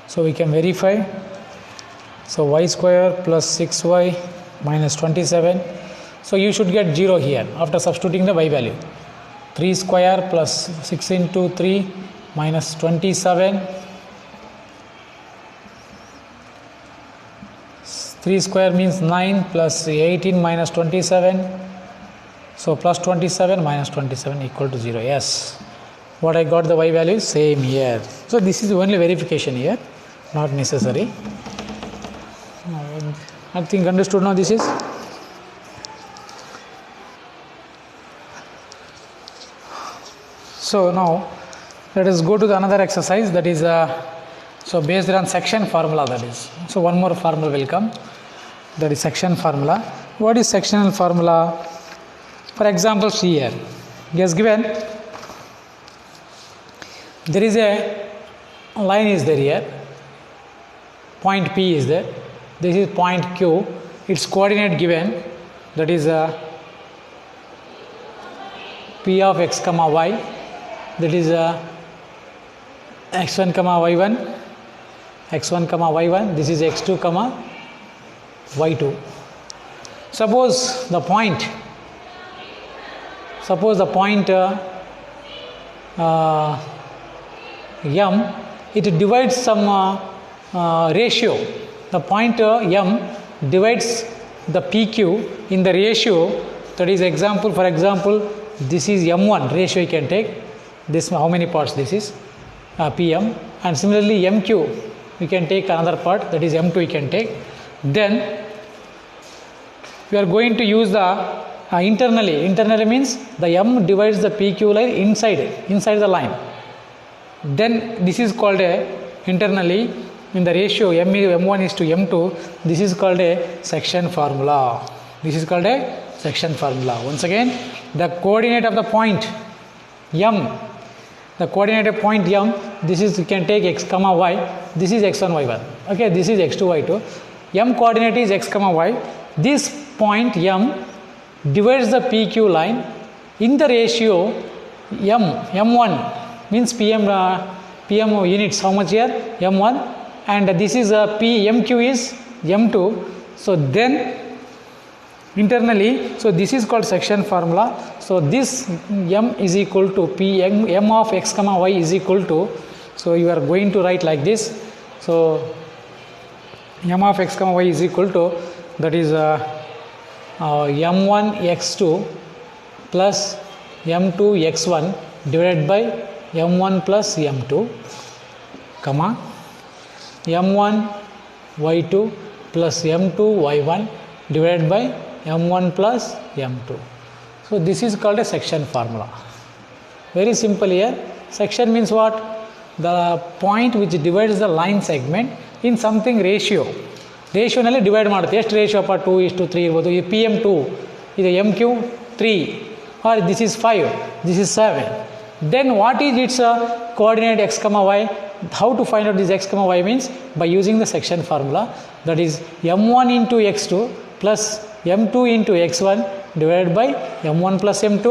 So we can verify. So y square plus 6y minus 27. So you should get 0 here after substituting the y value. 3 square plus 6 into 3 minus 27. 3 square means 9 plus 18 minus 27. So plus 27 minus 27 equal to 0. Yes. What I got the y value? Same here. So this is only verification here. Not necessary. I think understood now this is. So now let us go to the another exercise, that is so based on section formula, that is. So one more formula will come, that is section formula. What is sectional formula? For example, see here, it is given there is a line is there here, point P is there, this is point Q, its coordinate given, that is P of x comma y, that is x1 comma y1, x1 comma y1, this is x2 comma y2. Suppose the point M, it divides some ratio. The point M divides the PQ in the ratio, that is example, for example, this is M1 ratio you can take, this how many parts this is PM, and similarly MQ we can take another part, that is M2 we can take. Then we are going to use the internally means the M divides the PQ line inside the line. then this is called a internally in the ratio m1 is to m2, this is called a section formula. This is called a section formula. Once again, the coordinate of the point m, the coordinate of point m, this is, you can take x comma y, this is x1 y1, okay, this is x2 y2, m coordinate is x comma y. This point m divides the PQ line in the ratio m1 means PM units, how much here, m1, and this is mq is m2. So then internally, so this is called section formula. So this m is equal to m of x comma y is equal to, so you are going to write like this. So m of x comma y is equal to, that is m1 x2 plus m2 x1 divided by m1 plus m2, comma m1 y2 plus m2 y1 divided by m1 plus m2. So this is called a section formula. Very simple here. Section means what? The point which divides the line segment in something ratio. Ratio nalli divide ಮಾಡುತ್ತೆ. ಎಷ್ಟು ratio ಅಪ್ಪ? 2:3 ಇರ್ಬೋದು. ಈ PM2 ಇದು MQ3, or this is 5, this is 7. Then what is its coordinate x comma y? How to find out this x comma y means by using the section formula, that is m1 into x2 plus m2 into x1 divided by m1 plus m2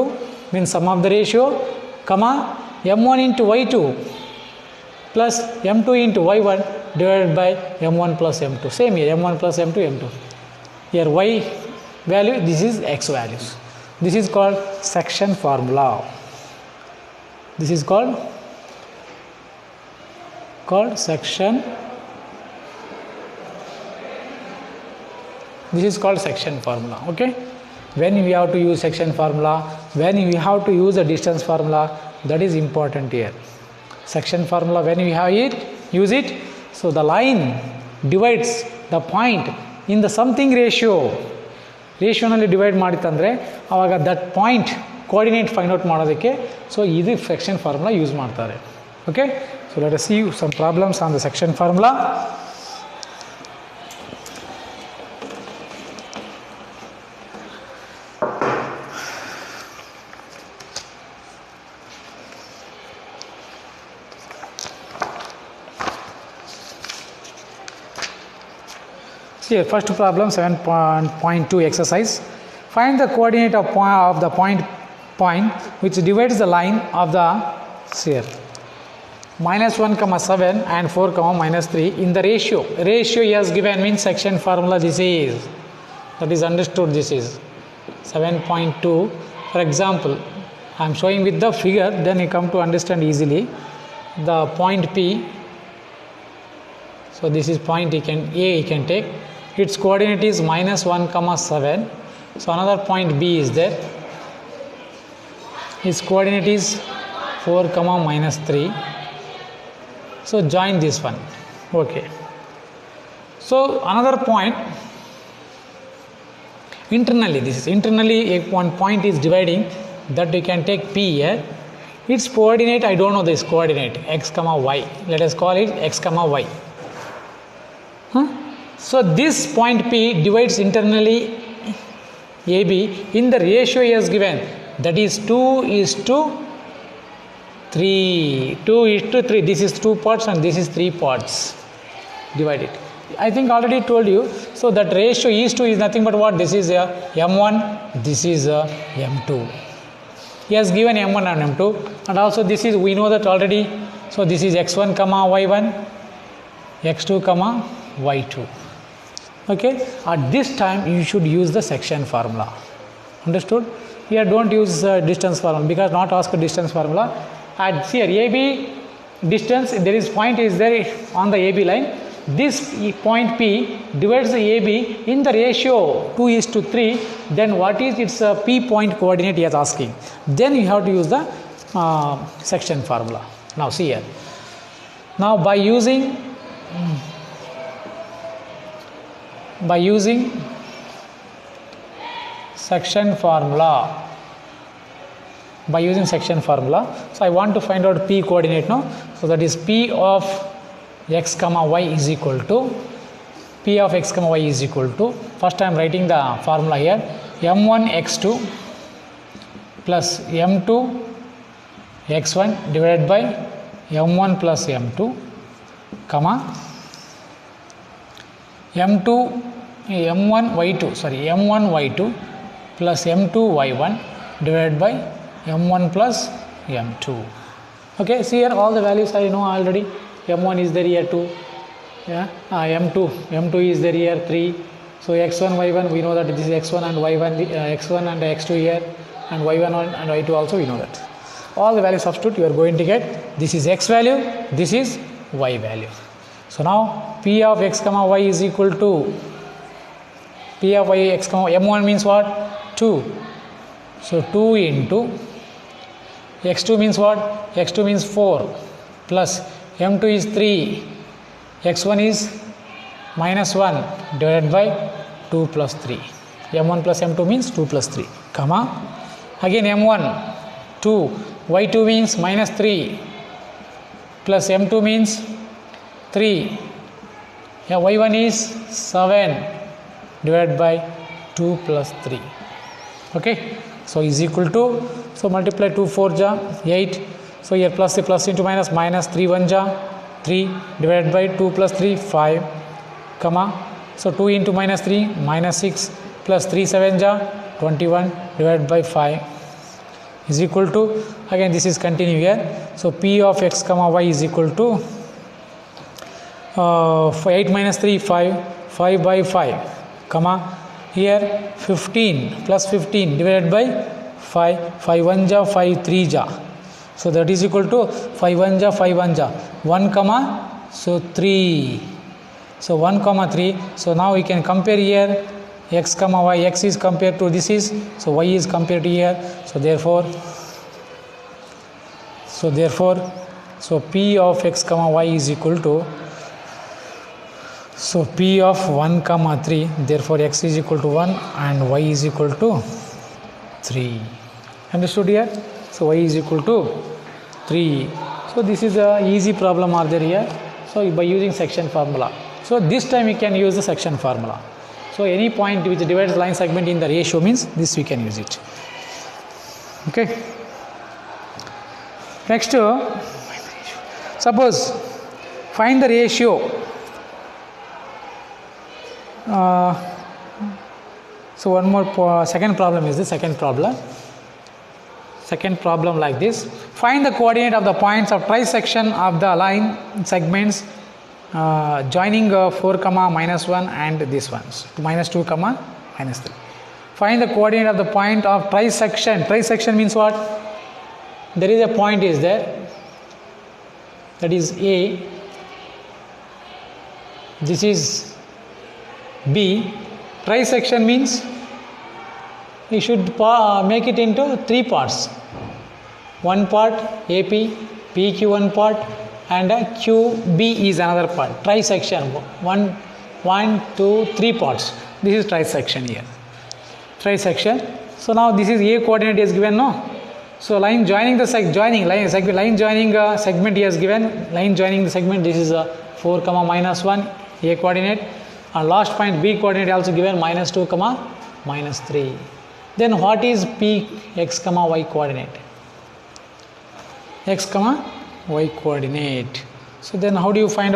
means sum of the ratio, comma m1 into y2 plus m2 into y1 divided by m1 plus m2. Same here, m1 plus m2, m2. Here y value, this is x values. This is called section formula. This is called section. This is called section formula. Okay, when we have to use section formula, when we have to use a distance formula, that is important here. Section formula, when we have it, use it. So the line divides the point in the something ratio. ರೇಷಿಯೋನಲ್ಲಿ divide ಮಾಡಿತ್ತಂದರೆ ಆವಾಗ that point coordinate find out ಮಾಡೋದಕ್ಕೆ so ಇದು section formula use ಮಾಡ್ತಾರೆ. Okay, so let us see some problems on the section formula. Here, first problem 7.2 exercise. Find the coordinate of the point which divides the line of the sphere. -1, 7 and 4, -3 in the ratio. Ratio he has given means section formula this is. That is understood, this is 7.2. For example, I am showing with the figure, then you come to understand easily. The point P. So this is point he can take. Its coordinate is -1, 7. So another point B is there. Its coordinate is 4, -3. So join this one. Okay. So another point internally. This is internally one point is dividing, that we can take P here. Its coordinate, I don't know this coordinate, x, y. Let us call it x, y. So this point P divides internally AB in the ratio he has given, that is 2:3. 2:3. This is 2 parts and this is 3 parts. Divide it. I think already told you. So that ratio is to is nothing but what? This is M1, this is M2. He has given M1 and M2, and also this is, we know that already. So this is x1, y1, x2, y2. Okay, at this time you should use the section formula. Understood? Here don't use distance formula, because not ask a distance formula. At here AB distance, there is point is there on the AB line. This point P divides the AB in the ratio 2:3. Then what is its P point coordinate he is asking. Then you have to use the section formula. Now see here. Now by using section formula, by using section formula. So I want to find out p coordinate now. So that is p of x comma y is equal to p of x comma y is equal to, first I am writing the formula here, m1 x2 plus m2 x1 divided by m1 plus m2 comma m1 y2 plus m2 y1 divided by m1 plus m2. Okay, see here all the values I know already. M1 is there here 2, yeah, m2 is there here 3. So x1 y1 we know that this is x1 and y1, x1 and x2 here, and y1 and y2 also we know that. All the values substitute, you are going to get this is x value, this is y value. So now p of x comma y is equal to p of y x comma m1 means what? 2. So 2 into x2 means what? x2 means 4 plus m2 is 3, x1 is minus 1 divided by 2 plus 3. m1 plus m2 means 2 plus 3, comma again m1 2, y2 means minus 3 plus m2 means 3, yeah, y1 is 7 divided by 2 plus 3. Okay, so is equal to, so multiply 2 4 ja 8, so here plus the plus into minus, minus 3 1 ja 3 divided by 2 plus 3 5, comma, so 2 into minus 3 minus 6 plus 3 7 ja 21 divided by 5 is equal to, again this is continue here, so p of x comma y is equal to 8 minus 3 5 by 5, comma here 15 plus 15 divided by 5 1 ja 5 3 ja, so that is equal to 5 1 ja 1 comma, so 3, so 1 comma 3. So now we can compare here x comma y, x is compared to this is, so y is compared to here, so therefore so p of x comma y is equal to, so p of 1 comma 3, therefore x is equal to 1 and y is equal to 3. Understood here? So y is equal to 3. So this is a easy problem are there here. So by using section formula. So this time we can use the section formula. So any point which divides line segment in the ratio means this we can use it. Okay. Next, suppose find the ratio. So one more second problem is the second problem like this. Find the coordinate of the points of trisection of the line segments joining 4 comma minus 1 and this ones minus 2 comma minus 3. Find the coordinate of the point of trisection. Trisection means what? There is a point is there, that is A, this is B. Trisection means we should make it into 3 parts. One part AP, PQ one part, and QB is another part. Trisection, 1, 2, 3 parts. This is trisection here. Trisection. So now this is A coordinate is given, no? So line joining the line joining segment he has given. Line joining the segment, this is 4 comma minus 1 A coordinate, and last point B coordinate also given minus 2 comma minus 3. Then what is P x comma y coordinate? X comma y coordinate. So then how do you find out?